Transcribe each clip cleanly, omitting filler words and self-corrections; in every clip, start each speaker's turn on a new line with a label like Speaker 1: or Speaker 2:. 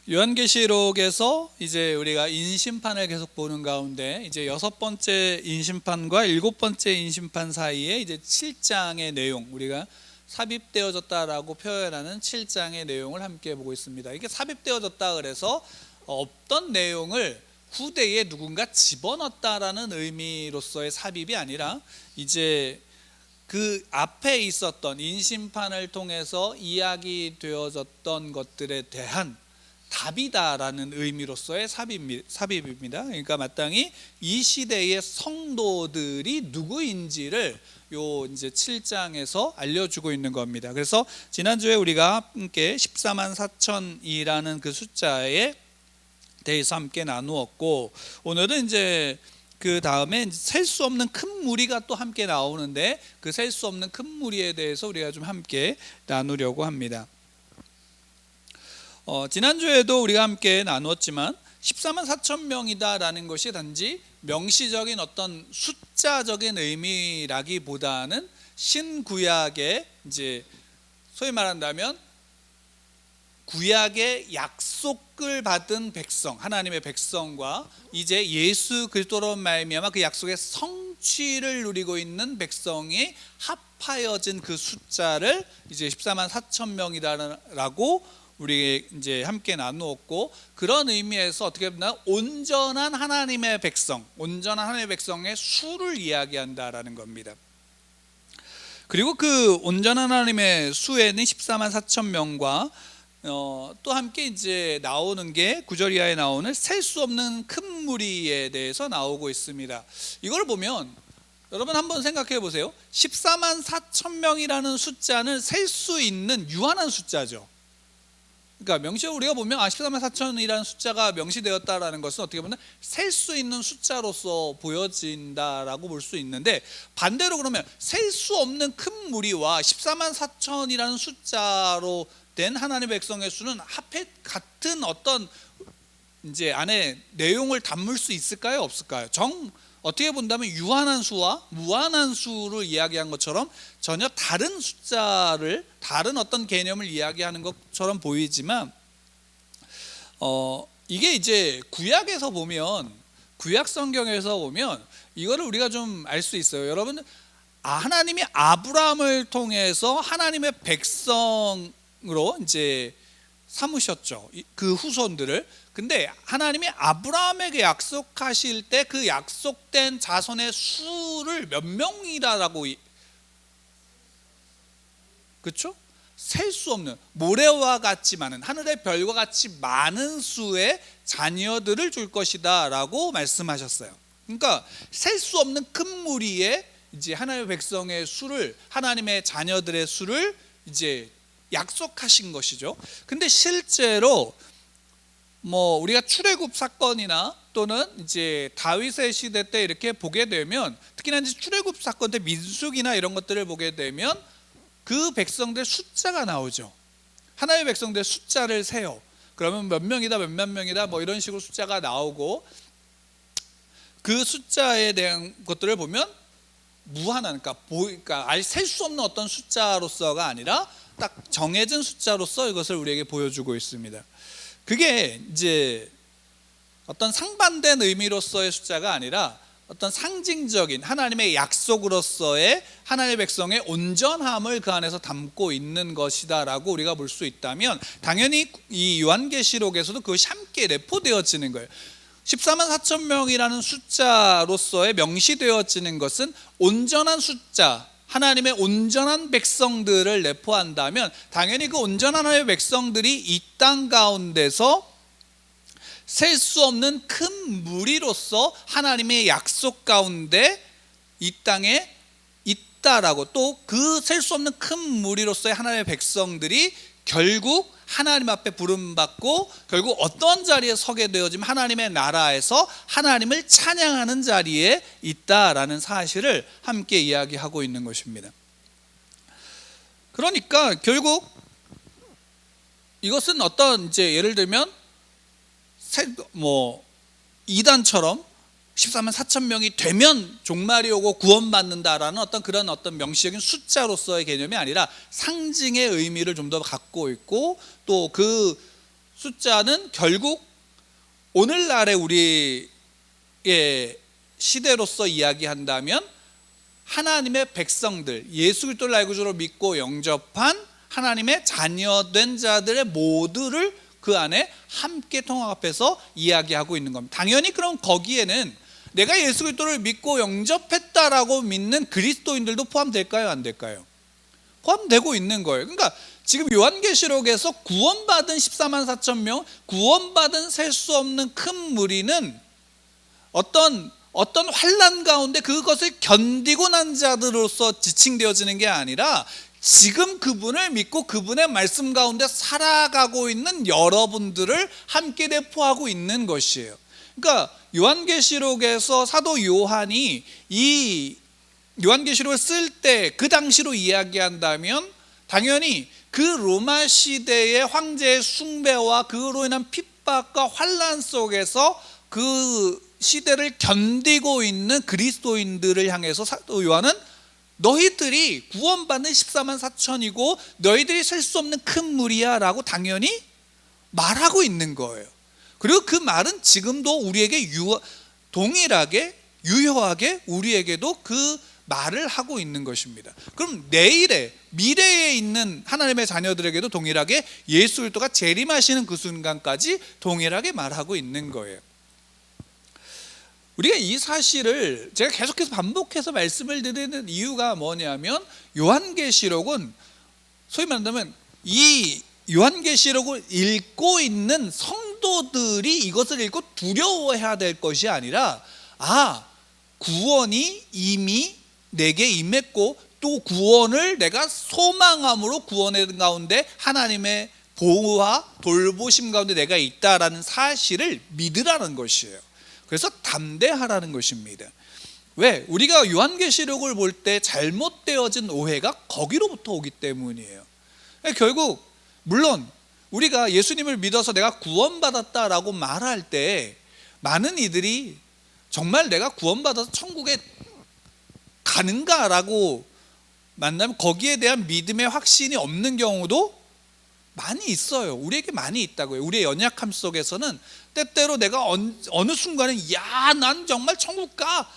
Speaker 1: 요한계시록에서 이제 우리가 인심판을 계속 보는 가운데 이제 6번째 인심판과 7번째 인심판 사이에 이제 7장의 내용, 우리가 삽입되어졌다라고 표현하는 7장의 내용을 함께 보고 있습니다. 이게 삽입되어졌다 그래서 어떤 내용을 후대에 누군가 집어넣었다라는 의미로서의 삽입이 아니라 이제 그 앞에 있었던 인심판을 통해서 이야기되어졌던 것들에 대한 답이다라는 의미로서의 삽입입니다. 그러니까 마땅히 이 시대의 성도들이 누구인지를 요 이제 7장에서 알려주고 있는 겁니다. 그래서 지난주에 우리가 함께 14만 4천이라는 그 숫자에 대해서 함께 나누었고, 오늘은 이제 그 다음에 셀 수 없는 큰 무리가 또 함께 나오는데 그 셀 수 없는 큰 무리에 대해서 우리가 좀 함께 나누려고 합니다. 지난주에도 우리가 함께 나누었지만 14만 4천 명이다라는 것이 단지 명시적인 어떤 숫자적인 의미라기보다는 신구약의 이제 소위 말한다면 구약의 약속을 받은 백성, 하나님의 백성과 이제 예수 그리스도로 말미암아 그 약속의 성취를 누리고 있는 백성이 합하여진 그 숫자를 이제 14만 4천 명이다라고 우리 이제 함께 나누었고, 그런 의미에서 어떻게 보면 온전한 하나님의 백성, 온전한 하나님의 백성의 수를 이야기한다라는 겁니다. 그리고 그 온전한 하나님의 수에는 14만 4천 명과 또 함께 이제 나오는 게 9절 이하에 나오는 셀 수 없는 큰 무리에 대해서 나오고 있습니다. 이걸 보면 여러분 한번 생각해 보세요. 14만 4천 명이라는 숫자는 셀 수 있는 유한한 숫자죠. 그러니까 명시적으로 우리가 보면 14만 4천이라는 숫자가 명시되었다라는 것은 어떻게 보면 셀 수 있는 숫자로서 보여진다라고 볼 수 있는데, 반대로 그러면 셀 수 없는 큰 무리와 14만 4천이라는 숫자로 된 하나님의 백성의 수는 합해 같은 어떤 이제 안에 내용을 담을 수 있을까요, 없을까요? 어떻게 본다면 유한한 수와 무한한 수를 이야기한 것처럼 전혀 다른 숫자를, 다른 어떤 개념을 이야기하는 것처럼 보이지만 이게 이제 구약에서 보면, 구약 성경에서 보면 이거를 우리가 좀 알 수 있어요. 여러분, 하나님이 아브라함을 통해서 하나님의 백성으로 이제 삼으셨죠, 그 후손들을. 근데 하나님이 아브라함에게 약속하실 때 그 약속된 자손의 수를 몇 명이라고, 그렇죠? 셀 수 없는, 모래와 같이 많은, 하늘의 별과 같이 많은 수의 자녀들을 줄 것이다 라고 말씀하셨어요. 그러니까 셀 수 없는 큰 무리에 이제 하나님의 백성의 수를, 하나님의 자녀들의 수를 이제 약속하신 것이죠. 근데 실제로 우리가 출애굽 사건이나 또는 이제 다윗의 시대 때 이렇게 보게 되면, 특히나 이제 출애굽 사건 때 민수기나 이런 것들을 보게 되면 그 백성들 숫자가 나오죠. 하나님의 백성들 숫자를 세요. 그러면 몇 명이다, 몇몇 명이다, 이런 식으로 숫자가 나오고, 그 숫자에 대한 것들을 보면 무한한, 그러니까 셀 수 없는 어떤 숫자로서가 아니라 딱 정해진 숫자로서 이것을 우리에게 보여주고 있습니다. 그게 이제 어떤 상반된 의미로서의 숫자가 아니라 어떤 상징적인 하나님의 약속으로서의 하나님의 백성의 온전함을 그 안에서 담고 있는 것이다라고 우리가 볼 수 있다면, 당연히 이 요한계시록에서도 그것이 함께 내포되어지는 거예요. 14만 4천 명이라는 숫자로서의 명시되어지는 것은 온전한 숫자, 하나님의 온전한 백성들을 내포한다면 당연히 그 온전한 하나님의 백성들이 이 땅 가운데서 셀 수 없는 큰 무리로서 하나님의 약속 가운데 이 땅에 있다라고, 또 그 셀 수 없는 큰 무리로서의 하나님의 백성들이 결국 하나님 앞에 부름받고 결국 어떤 자리에 서게 되어지면 하나님의 나라에서 하나님을 찬양하는 자리에 있다라는 사실을 함께 이야기하고 있는 것입니다. 그러니까 결국 이것은 어떤 이제 예를 들면 이단처럼 14만 4천 명이 되면 종말이 오고 구원받는다라는 그런 명시적인 숫자로서의 개념이 아니라 상징의 의미를 좀 더 갖고 있고, 또 그 숫자는 결국 오늘날의 우리의 시대로서 이야기한다면 하나님의 백성들, 예수 그리스도를 알고주로 믿고 영접한 하나님의 자녀된 자들의 모두를 그 안에 함께 통합해서 이야기하고 있는 겁니다. 당연히 그럼 거기에는 내가 예수 그리스도를 믿고 영접했다라고 믿는 그리스도인들도 포함될까요? 안 될까요? 포함되고 있는 거예요. 그러니까 지금 요한계시록에서 구원받은 14만 4천 명, 구원받은 셀 수 없는 큰 무리는 어떤 환난 가운데 그것을 견디고 난 자들로서 지칭되어지는 게 아니라 지금 그분을 믿고 그분의 말씀 가운데 살아가고 있는 여러분들을 함께 내포하고 있는 것이에요. 그러니까 요한계시록에서 사도 요한이 이 요한계시록을 쓸 때 그 당시로 이야기한다면 당연히 그 로마 시대의 황제의 숭배와 그로 인한 핍박과 환난 속에서 그 시대를 견디고 있는 그리스도인들을 향해서 사도 요한은 너희들이 구원받는 14만 4천이고 너희들이 셀 수 없는 큰 무리야 라고 당연히 말하고 있는 거예요. 그리고 그 말은 지금도 우리에게 동일하게 유효하게 우리에게도 그 말을 하고 있는 것입니다. 그럼 미래에 있는 하나님의 자녀들에게도 동일하게 예수 그리스도가 재림하시는 그 순간까지 동일하게 말하고 있는 거예요. 우리가 이 사실을 제가 계속해서 반복해서 말씀을 드리는 이유가 뭐냐면 요한계시록은 소위 말한다면 이 요한계시록을 읽고 있는 성도들이 이것을 읽고 두려워해야 될 것이 아니라 구원이 이미 내게 임했고 또 구원을 내가 소망함으로 구원의 가운데 하나님의 보호와 돌보심 가운데 내가 있다라는 사실을 믿으라는 것이에요. 그래서 담대하라는 것입니다. 왜? 우리가 요한계시록을 볼 때 잘못되어진 오해가 거기로부터 오기 때문이에요. 결국 물론 우리가 예수님을 믿어서 내가 구원받았다라고 말할 때 많은 이들이 정말 내가 구원받아서 천국에 가는가라고 만나면 거기에 대한 믿음의 확신이 없는 경우도 많이 있어요. 우리에게 많이 있다고요. 우리의 연약함 속에서는 때때로 내가 어느 순간에 난 정말 천국 가,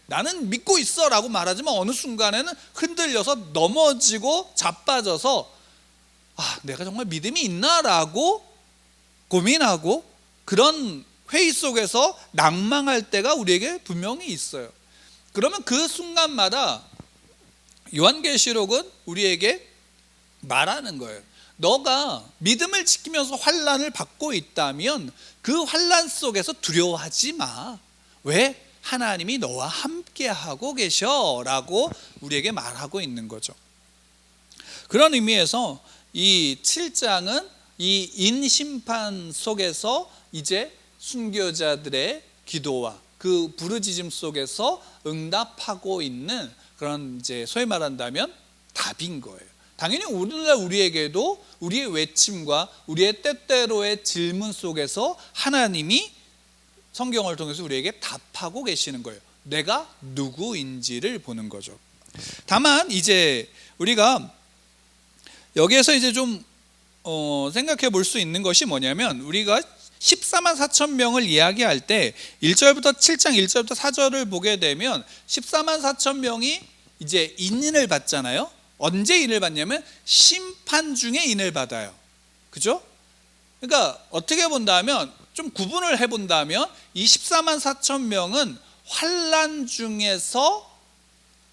Speaker 1: 나는 믿고 있어 라고 말하지만 어느 순간에는 흔들려서 넘어지고 자빠져서 내가 정말 믿음이 있나 라고 고민하고 그런 회의 속에서 낭망할 때가 우리에게 분명히 있어요. 그러면 그 순간마다 요한계시록은 우리에게 말하는 거예요. 너가 믿음을 지키면서 환난을 받고 있다면 그 환난 속에서 두려워하지 마. 왜? 하나님이 너와 함께하고 계셔 라고 우리에게 말하고 있는 거죠. 그런 의미에서 이 7장은 이 인심판 속에서 이제 순교자들의 기도와 그 부르짖음 속에서 응답하고 있는 그런 이제 소위 말한다면 답인 거예요. 당연히 오늘날 우리에게도 우리의 외침과 우리의 때때로의 질문 속에서 하나님이 성경을 통해서 우리에게 답하고 계시는 거예요. 내가 누구인지를 보는 거죠. 다만 이제 우리가 여기에서 이제 좀 생각해 볼 수 있는 것이 뭐냐면 우리가 14만 4천 명을 이야기할 때 1절부터 7장 1절부터 4절을 보게 되면 14만 4천 명이 이제 인을 받잖아요. 언제 인을 받냐면 심판 중에 인을 받아요. 그죠? 그러니까 어떻게 본다면 좀 구분을 해본다면 이 14만 4천 명은 환난 중에서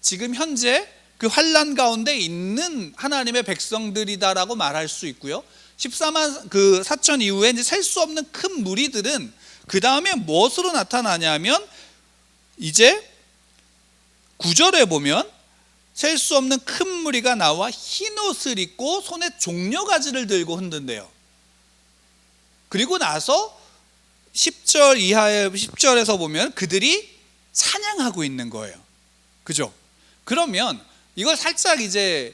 Speaker 1: 지금 현재 그 환난 가운데 있는 하나님의 백성들이다라고 말할 수 있고요. 14만 4천 이후에 이제 셀 수 없는 큰 무리들은 그 다음에 무엇으로 나타나냐면 이제 9절에 보면 셀 수 없는 큰 무리가 나와 흰 옷을 입고 손에 종려가지를 들고 흔든대요. 그리고 나서 10절 이하의 10절에서 보면 그들이 찬양하고 있는 거예요. 그죠? 그러면 이걸 살짝 이제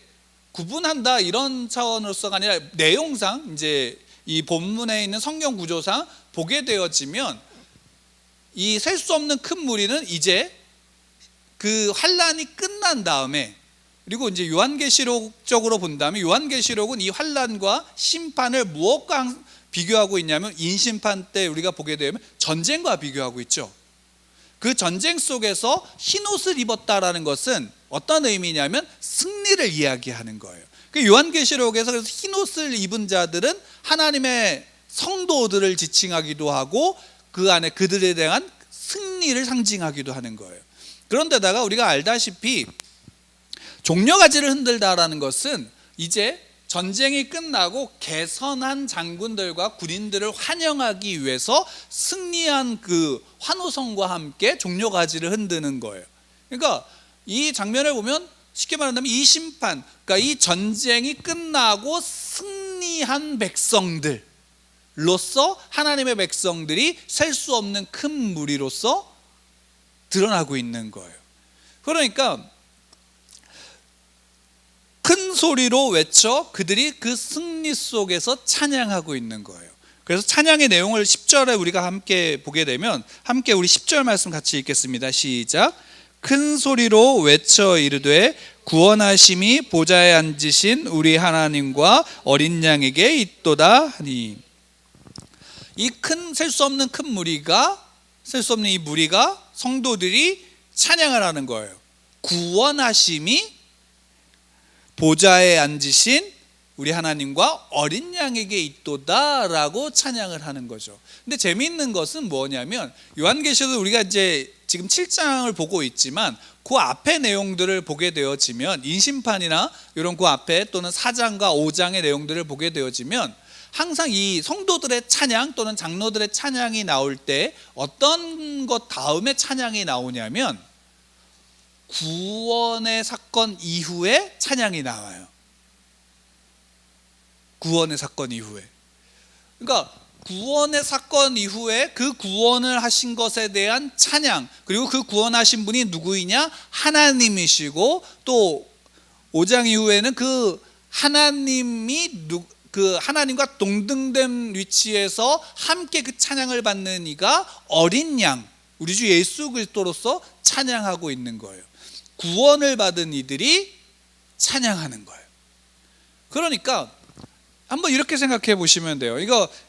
Speaker 1: 구분한다 이런 차원으로서가 아니라 내용상 이제 이 본문에 있는 성경 구조상 보게 되어지면 이 셀 수 없는 큰 무리는 이제 그 환란이 끝난 다음에 그리고 이제 요한계시록적으로 본다면 요한계시록은 이 환란과 심판을 무엇과 비교하고 있냐면 인심판 때 우리가 보게 되면 전쟁과 비교하고 있죠. 그 전쟁 속에서 흰옷을 입었다라는 것은 어떤 의미냐면 승리를 이야기하는 거예요. 그 요한계시록에서 그래서 흰옷을 입은 자들은 하나님의 성도들을 지칭하기도 하고 그 안에 그들에 대한 승리를 상징하기도 하는 거예요. 그런데다가 우리가 알다시피 종려가지를 흔들다라는 것은 이제 전쟁이 끝나고 개선한 장군들과 군인들을 환영하기 위해서 승리한 그 환호성과 함께 종려가지를 흔드는 거예요. 그러니까 이 장면을 보면 쉽게 말한다면 이 심판, 그러니까 이 전쟁이 끝나고 승리한 백성들로서 하나님의 백성들이 셀 수 없는 큰 무리로서 드러나고 있는 거예요. 그러니까 큰 소리로 외쳐 그들이 그 승리 속에서 찬양하고 있는 거예요. 그래서 찬양의 내용을 10절에 우리가 함께 보게 되면 함께 우리 10절 말씀 같이 읽겠습니다. 시작. 큰 소리로 외쳐 이르되 구원하심이 보좌에 앉으신 우리 하나님과 어린 양에게 있도다 하니. 이 큰 셀 수 없는 큰 무리가 셀 수 없는 이 무리가 성도들이 찬양을 하는 거예요. 구원하심이 보좌에 앉으신 우리 하나님과 어린 양에게 있도다라고 찬양을 하는 거죠. 근데 재미있는 것은 뭐냐면 요한계시록 우리가 이제 지금 7장을 보고 있지만 그 앞에 내용들을 보게 되어지면 인심판이나 이런 그 앞에 또는 4장과 5장의 내용들을 보게 되어지면 항상 이 성도들의 찬양 또는 장로들의 찬양이 나올 때 어떤 것 다음에 찬양이 나오냐면 구원의 사건 이후에 찬양이 나와요. 구원의 사건 이후에. 그러니까 구원의 사건 이후에 그 구원을 하신 것에 대한 찬양, 그리고 그 구원하신 분이 누구이냐? 하나님이시고, 또 5장 이후에는 그 하나님이 그 하나님과 동등된 위치에서 함께 그 찬양을 받는 이가 어린 양, 우리 주 예수 그리스도로서 찬양하고 있는 거예요. 구원을 받은 이들이 찬양하는 거예요. 그러니까 한번 이렇게 생각해 보시면 돼요.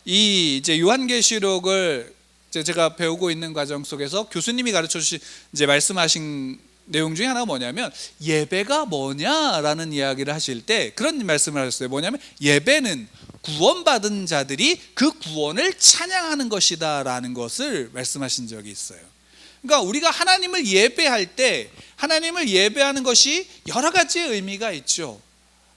Speaker 1: 이제 요한계시록을 제가 배우고 있는 과정 속에서 교수님이 가르쳐 주신 이제 말씀하신 내용 중에 하나가 뭐냐면 예배가 뭐냐라는 이야기를 하실 때 그런 말씀을 하셨어요. 뭐냐면 예배는 구원받은 자들이 그 구원을 찬양하는 것이다라는 것을 말씀하신 적이 있어요. 그러니까 우리가 하나님을 예배할 때 하나님을 예배하는 것이 여러 가지의 의미가 있죠.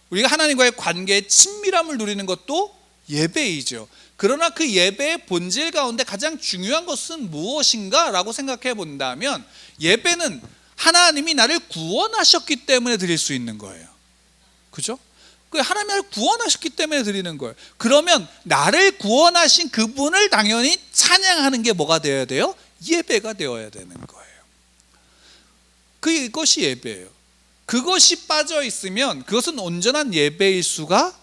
Speaker 1: 우리가 하나님과의 관계의 친밀함을 누리는 것도 예배이죠. 그러나 그 예배의 본질 가운데 가장 중요한 것은 무엇인가 라고 생각해 본다면 예배는 하나님이 나를 구원하셨기 때문에 드릴 수 있는 거예요. 그죠? 하나님이 나를 구원하셨기 때문에 드리는 거예요. 그러면 나를 구원하신 그분을 당연히 찬양하는 게 뭐가 되어야 돼요? 예배가 되어야 되는 거예요. 그것이 예배예요. 그것이 빠져 있으면 그것은 온전한 예배일 수가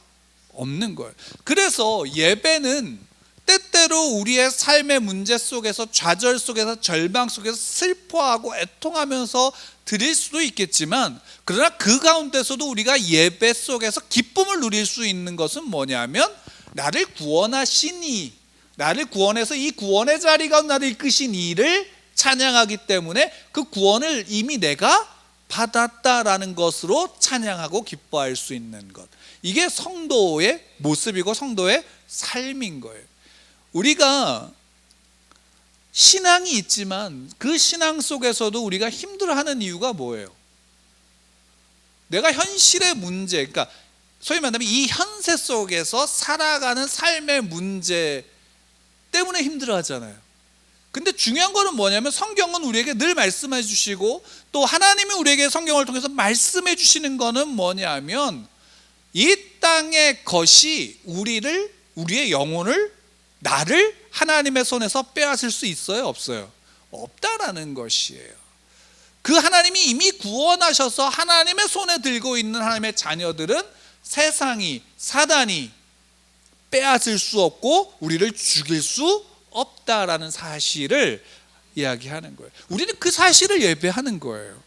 Speaker 1: 없는 거예요. 그래서 예배는 때때로 우리의 삶의 문제 속에서 좌절 속에서 절망 속에서 슬퍼하고 애통하면서 드릴 수도 있겠지만 그러나 그 가운데서도 우리가 예배 속에서 기쁨을 누릴 수 있는 것은 뭐냐면 나를 구원하시니 나를 구원해서 이 구원의 자리 가운데 나를 이끄신 이를 찬양하기 때문에 그 구원을 이미 내가 받았다라는 것으로 찬양하고 기뻐할 수 있는 것, 이게 성도의 모습이고 성도의 삶인 거예요. 우리가 신앙이 있지만 그 신앙 속에서도 우리가 힘들어하는 이유가 뭐예요? 내가 현실의 문제, 그러니까 소위 말하면 이 현세 속에서 살아가는 삶의 문제 때문에 힘들어하잖아요. 근데 중요한 거는 뭐냐면 성경은 우리에게 늘 말씀해 주시고 또 하나님이 우리에게 성경을 통해서 말씀해 주시는 거는 뭐냐면 이 땅의 것이 우리의 영혼을, 나를 하나님의 손에서 빼앗을 수 있어요? 없어요? 없다라는 것이에요. 그 하나님이 이미 구원하셔서 하나님의 손에 들고 있는 하나님의 자녀들은 세상이, 사단이 빼앗을 수 없고 우리를 죽일 수 없다라는 사실을 이야기하는 거예요. 우리는 그 사실을 예배하는 거예요.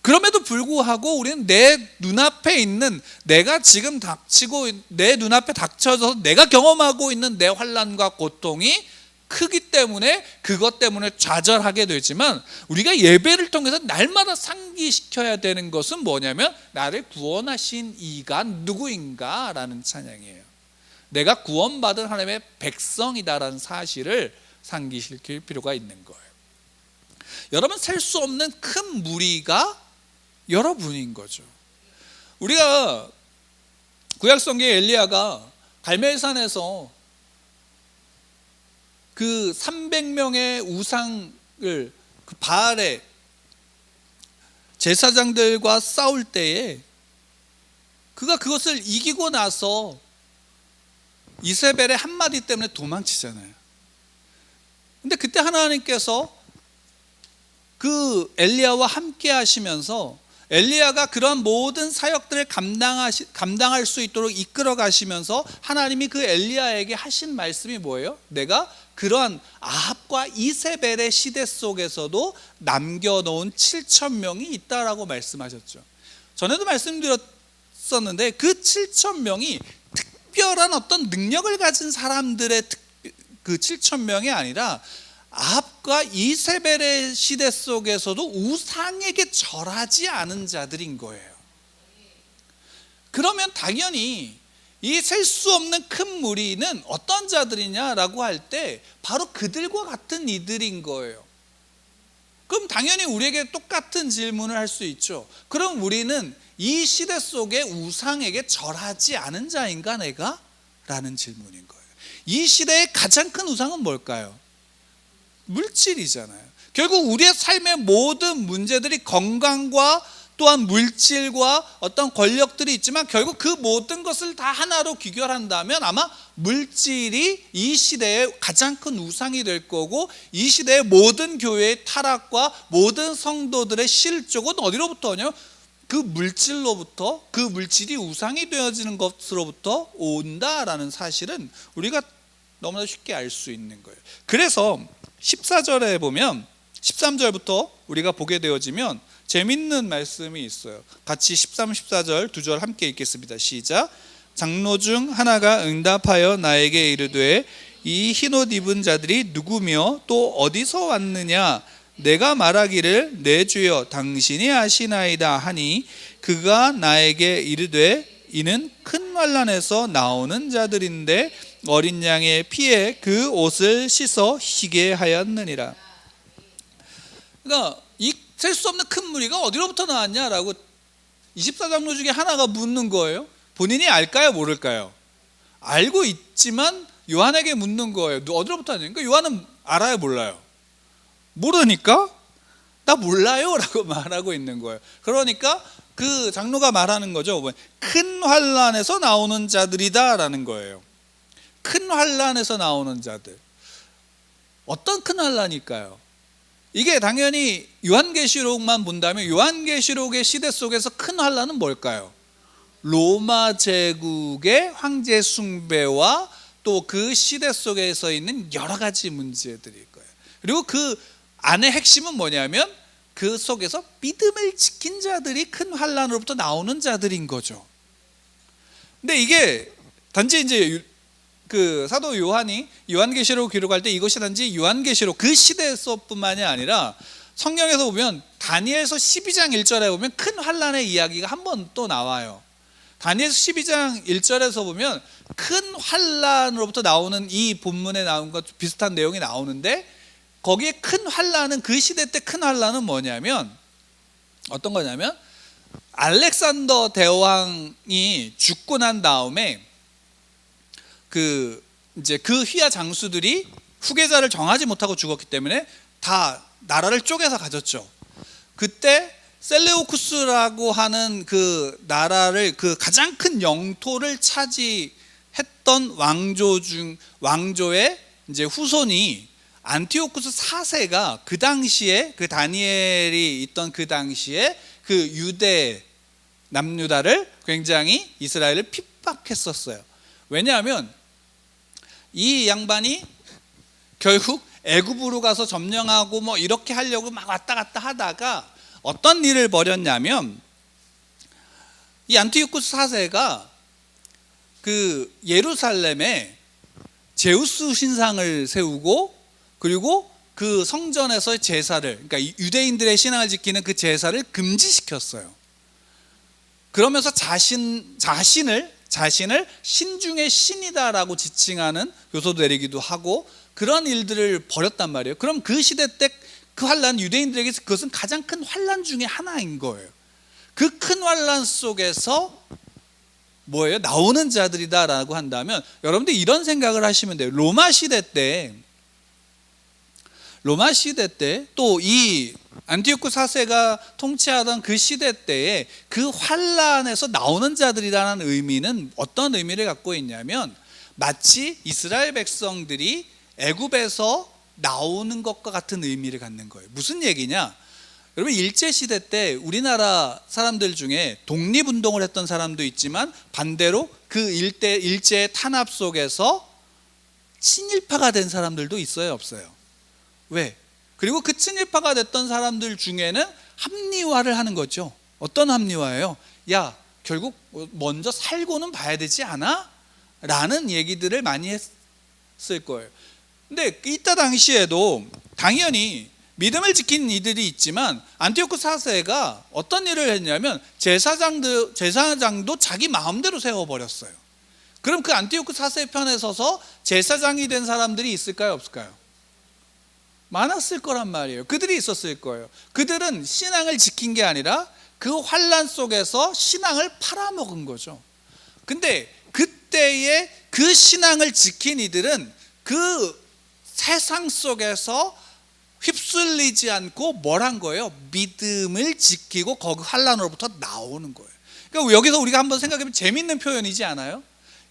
Speaker 1: 그럼에도 불구하고 우리는 내 눈앞에 있는, 내가 지금 닥치고 내 눈앞에 닥쳐져서 내가 경험하고 있는 내 환난과 고통이 크기 때문에 그것 때문에 좌절하게 되지만, 우리가 예배를 통해서 날마다 상기시켜야 되는 것은 뭐냐면 나를 구원하신 이가 누구인가 라는 찬양이에요. 내가 구원받은 하나님의 백성이다라는 사실을 상기시킬 필요가 있는 거예요. 여러분, 셀 수 없는 큰 무리가 여러분인 거죠. 우리가 구약성경의 엘리야가 갈멜산에서 그 300명의 우상을, 그 바알의 제사장들과 싸울 때에 그가 그것을 이기고 나서 이세벨의 한마디 때문에 도망치잖아요. 근데 그때 하나님께서 그 엘리야와 함께 하시면서 엘리야가 그런 모든 사역들을 감당할 수 있도록 이끌어 가시면서 하나님이 그 엘리야에게 하신 말씀이 뭐예요? 내가 그러한 아합과 이세벨의 시대 속에서도 남겨놓은 7,000명이 있다라고 말씀하셨죠. 전에도 말씀드렸었는데 그 7,000명이 특별한 어떤 능력을 가진 사람들의 그 7,000명이 아니라 아합과 이세벨의 시대 속에서도 우상에게 절하지 않은 자들인 거예요. 그러면 당연히 이 셀 수 없는 큰 무리는 어떤 자들이냐라고 할 때 바로 그들과 같은 이들인 거예요. 그럼 당연히 우리에게 똑같은 질문을 할 수 있죠. 그럼 우리는 이 시대 속에 우상에게 절하지 않은 자인가 내가? 라는 질문인 거예요. 이 시대의 가장 큰 우상은 뭘까요? 물질이잖아요. 결국 우리의 삶의 모든 문제들이 건강과 또한 물질과 어떤 권력들이 있지만 결국 그 모든 것을 다 하나로 귀결한다면 아마 물질이 이 시대의 가장 큰 우상이 될 거고, 이 시대의 모든 교회의 타락과 모든 성도들의 실족은 어디로부터 오냐면 그 물질로부터, 그 물질이 우상이 되어지는 것으로부터 온다라는 사실은 우리가 너무나 쉽게 알 수 있는 거예요. 그래서 14절에 보면 13절부터 우리가 보게 되어지면 재밌는 말씀이 있어요. 같이 13, 14절 두 절 함께 읽겠습니다. 시작. 장로 중 하나가 응답하여 나에게 이르되 이 흰옷 입은 자들이 누구며 또 어디서 왔느냐? 내가 말하기를 내 주여 당신이 아시나이다 하니 그가 나에게 이르되 이는 큰 환난에서 나오는 자들인데 어린 양의 피에 그 옷을 씻어 희게 하였느니라. 그러니까 이 셀 수 없는 큰 무리가 어디로부터 나왔냐라고 24장로 중에 하나가 묻는 거예요. 본인이 알까요, 모를까요? 알고 있지만 요한에게 묻는 거예요. 어디로부터 왔냐니까 요한은 알아요, 몰라요? 모르니까 나 몰라요 라고 말하고 있는 거예요. 그러니까 그 장로가 말하는 거죠. 큰 환난에서 나오는 자들이다 라는 거예요. 큰 환난에서 나오는 자들. 어떤 큰 환난일까요? 이게 당연히 요한계시록만 본다면 요한계시록의 시대 속에서 큰 환난은 뭘까요? 로마 제국의 황제 숭배와 또 그 시대 속에서 있는 여러 가지 문제들일 거예요. 그리고 그 안의 핵심은 뭐냐면 그 속에서 믿음을 지킨 자들이 큰 환난으로부터 나오는 자들인 거죠. 근데 이게 단지 이제 그 사도 요한이 요한계시록 기록할 때 이것이 단지 요한계시록 그 시대에서뿐만이 아니라 성경에서 보면 다니엘서 12장 1절에 보면 큰 환난의 이야기가 한 번 또 나와요. 다니엘서 12장 1절에서 보면 큰 환난으로부터 나오는 이 본문에 나온 것 비슷한 내용이 나오는데, 거기에 큰 환난은 그 시대 때 큰 환난은 뭐냐면 어떤 거냐면 알렉산더 대왕이 죽고 난 다음에 이제 그 휘하 장수들이 후계자를 정하지 못하고 죽었기 때문에 다 나라를 쪼개서 가졌죠. 그때 셀레우쿠스라고 하는 그 나라를, 그 가장 큰 영토를 차지했던 왕조의 이제 후손이 안티오쿠스 4세가 그 당시에 그 다니엘이 있던 그 당시에 그 유대 남유다를 굉장히 이스라엘을 핍박했었어요. 왜냐하면 이 양반이 결국 애굽으로 가서 점령하고 뭐 이렇게 하려고 막 왔다 갔다 하다가 어떤 일을 벌였냐면, 이 안티오쿠스 4세가 그 예루살렘에 제우스 신상을 세우고, 그리고 그 성전에서 제사를, 그러니까 유대인들의 신앙을 지키는 그 제사를 금지시켰어요. 그러면서 자신을 신중의 신이다라고 지칭하는 교서도 내리기도 하고, 그런 일들을 벌였단 말이에요. 그럼 그 시대 때 그 환란, 유대인들에게 그것은 가장 큰 환란 중에 하나인 거예요. 그 큰 환란 속에서 뭐예요? 나오는 자들이다라고 한다면, 여러분들 이런 생각을 하시면 돼요. 로마 시대 때 또 이 안티오쿠스 4세가 통치하던 그 시대 때에 그 환란에서 나오는 자들이라는 의미는 어떤 의미를 갖고 있냐면, 마치 이스라엘 백성들이 애굽에서 나오는 것과 같은 의미를 갖는 거예요. 무슨 얘기냐? 여러분, 일제시대 때 우리나라 사람들 중에 독립운동을 했던 사람도 있지만, 반대로 그 일제의 탄압 속에서 친일파가 된 사람들도 있어요, 없어요? 왜? 그리고 그 친일파가 됐던 사람들 중에는 합리화를 하는 거죠. 어떤 합리화예요? 야, 결국 먼저 살고는 봐야 되지 않아? 라는 얘기들을 많이 했을 거예요. 근데 이때 당시에도 당연히 믿음을 지킨 이들이 있지만, 안티오쿠스 4세가 어떤 일을 했냐면 제사장도 자기 마음대로 세워버렸어요. 그럼 그 안티오쿠스 4세 편에 서서 제사장이 된 사람들이 있을까요, 없을까요? 많았을 거란 말이에요. 그들이 있었을 거예요. 그들은 신앙을 지킨 게 아니라 그 환란 속에서 신앙을 팔아먹은 거죠. 근데 그때의 그 신앙을 지킨 이들은 그 세상 속에서 휩쓸리지 않고 뭘 한 거예요? 믿음을 지키고 거기 환란으로부터 나오는 거예요. 그러니까 여기서 우리가 한번 생각해보면 재밌는 표현이지 않아요?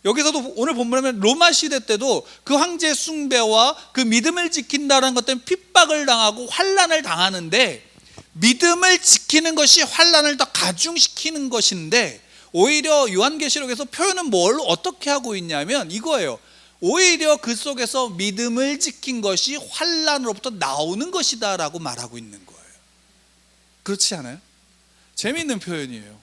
Speaker 1: 여기서도 오늘 본문에 로마 시대 때도 그 황제 숭배와 그 믿음을 지킨다는 것 때문에 핍박을 당하고 환란을 당하는데, 믿음을 지키는 것이 환란을 더 가중시키는 것인데, 오히려 요한계시록에서 표현은 뭘 어떻게 하고 있냐면 이거예요. 오히려 그 속에서 믿음을 지킨 것이 환란으로부터 나오는 것이다 라고 말하고 있는 거예요. 그렇지 않아요? 재미있는 표현이에요.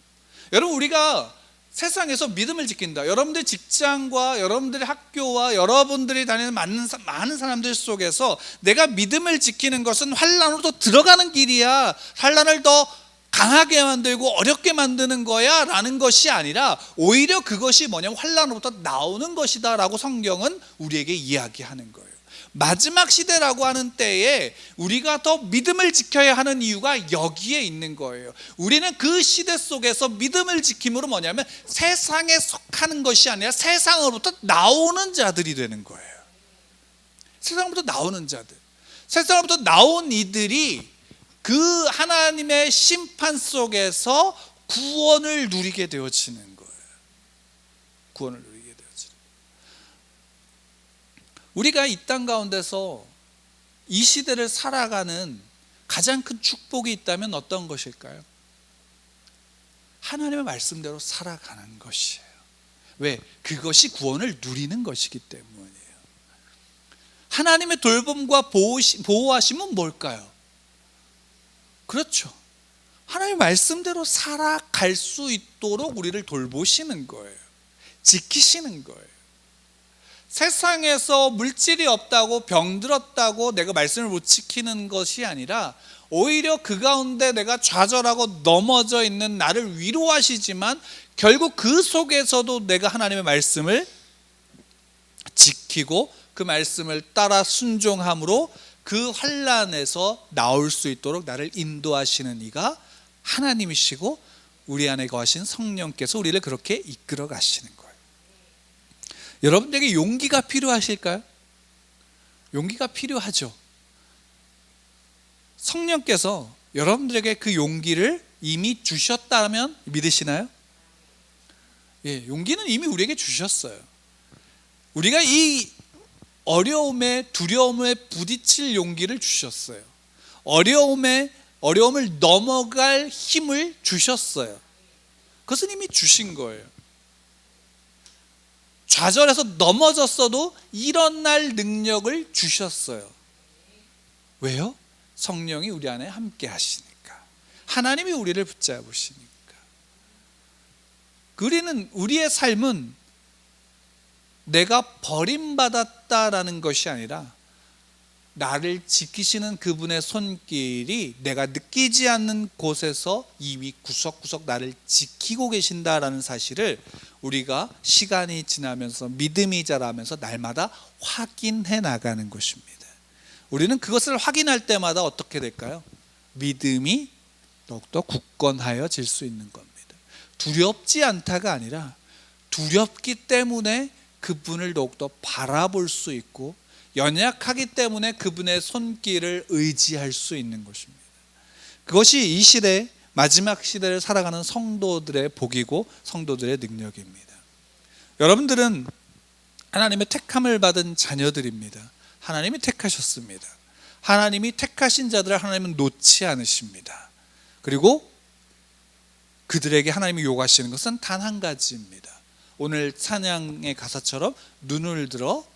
Speaker 1: 여러분, 우리가 세상에서 믿음을 지킨다. 여러분들 직장과 여러분들의 학교와 여러분들이 다니는 많은 사람들 속에서 내가 믿음을 지키는 것은 환란으로 더 들어가는 길이야, 환란을 더 강하게 만들고 어렵게 만드는 거야 라는 것이 아니라, 오히려 그것이 뭐냐면 환란으로부터 나오는 것이다 라고 성경은 우리에게 이야기하는 거예요. 마지막 시대라고 하는 때에 우리가 더 믿음을 지켜야 하는 이유가 여기에 있는 거예요. 우리는 그 시대 속에서 믿음을 지킴으로 뭐냐면 세상에 속하는 것이 아니라 세상으로부터 나오는 자들이 되는 거예요. 세상으로부터 나오는 자들, 세상으로부터 나온 이들이 그 하나님의 심판 속에서 구원을 누리게 되어지는 거예요. 구원을 누리게 되어지는 거예요. 우리가 이 땅 가운데서 이 시대를 살아가는 가장 큰 축복이 있다면 어떤 것일까요? 하나님의 말씀대로 살아가는 것이에요. 왜? 그것이 구원을 누리는 것이기 때문이에요. 하나님의 돌봄과 보호하심은 뭘까요? 그렇죠. 하나님의 말씀대로 살아갈 수 있도록 우리를 돌보시는 거예요. 지키시는 거예요. 세상에서 물질이 없다고 병들었다고 내가 말씀을 못 지키는 것이 아니라, 오히려 그 가운데 내가 좌절하고 넘어져 있는 나를 위로하시지만, 결국 그 속에서도 내가 하나님의 말씀을 지키고 그 말씀을 따라 순종함으로 그 환란에서 나올 수 있도록 나를 인도하시는 이가 하나님이시고, 우리 안에 거하신 성령께서 우리를 그렇게 이끌어 가시는 거예요. 여러분들에게 용기가 필요하실까요? 용기가 필요하죠. 성령께서 여러분들에게 그 용기를 이미 주셨다면 믿으시나요? 예, 용기는 이미 우리에게 주셨어요. 우리가 이 어려움에, 두려움에 부딪힐 용기를 주셨어요. 어려움을 넘어갈 힘을 주셨어요. 그것은 이미 주신 거예요. 좌절해서 넘어졌어도 일어날 능력을 주셨어요. 왜요? 성령이 우리 안에 함께 하시니까. 하나님이 우리를 붙잡으시니까. 우리의 삶은 내가 버림받았다라는 것이 아니라 나를 지키시는 그분의 손길이 내가 느끼지 않는 곳에서 이미 구석구석 나를 지키고 계신다라는 사실을 우리가 시간이 지나면서 믿음이 자라면서 날마다 확인해 나가는 것입니다. 우리는 그것을 확인할 때마다 어떻게 될까요? 믿음이 더욱더 굳건하여질 수 있는 겁니다. 두렵지 않다가 아니라 두렵기 때문에 그분을 더욱더 바라볼 수 있고, 연약하기 때문에 그분의 손길을 의지할 수 있는 것입니다. 그것이 이 시대, 마지막 시대를 살아가는 성도들의 복이고 성도들의 능력입니다. 여러분들은 하나님의 택함을 받은 자녀들입니다. 하나님이 택하셨습니다. 하나님이 택하신 자들을 하나님은 놓지 않으십니다. 그리고 그들에게 하나님이 요구하시는 것은 단 한 가지입니다. 오늘 찬양의 가사처럼 눈을 들어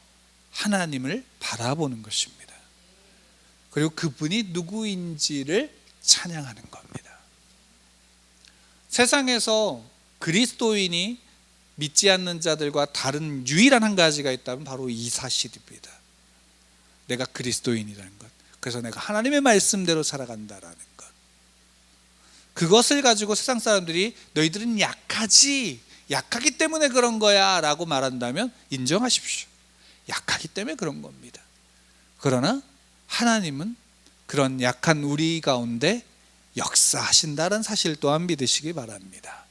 Speaker 1: 하나님을 바라보는 것입니다. 그리고 그분이 누구인지를 찬양하는 겁니다. 세상에서 그리스도인이 믿지 않는 자들과 다른 유일한 한 가지가 있다면 바로 이 사실입니다. 내가 그리스도인이라는 것. 그래서 내가 하나님의 말씀대로 살아간다라는 것. 그것을 가지고 세상 사람들이 너희들은 약하기 때문에 그런 거야 라고 말한다면 인정하십시오. 약하기 때문에 그런 겁니다. 그러나 하나님은 그런 약한 우리 가운데 역사하신다는 사실 또한 믿으시기 바랍니다.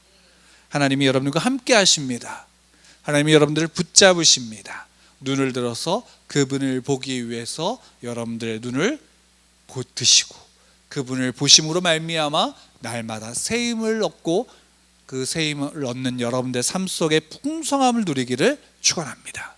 Speaker 1: 하나님이 여러분과 함께 하십니다. 하나님이 여러분들을 붙잡으십니다. 눈을 들어서 그분을 보기 위해서 여러분들의 눈을 뜨시고, 그분을 보심으로 말미암아 날마다 새 힘을 얻고, 그 새 힘을 얻는 여러분들의 삶 속에 풍성함을 누리기를 축원합니다.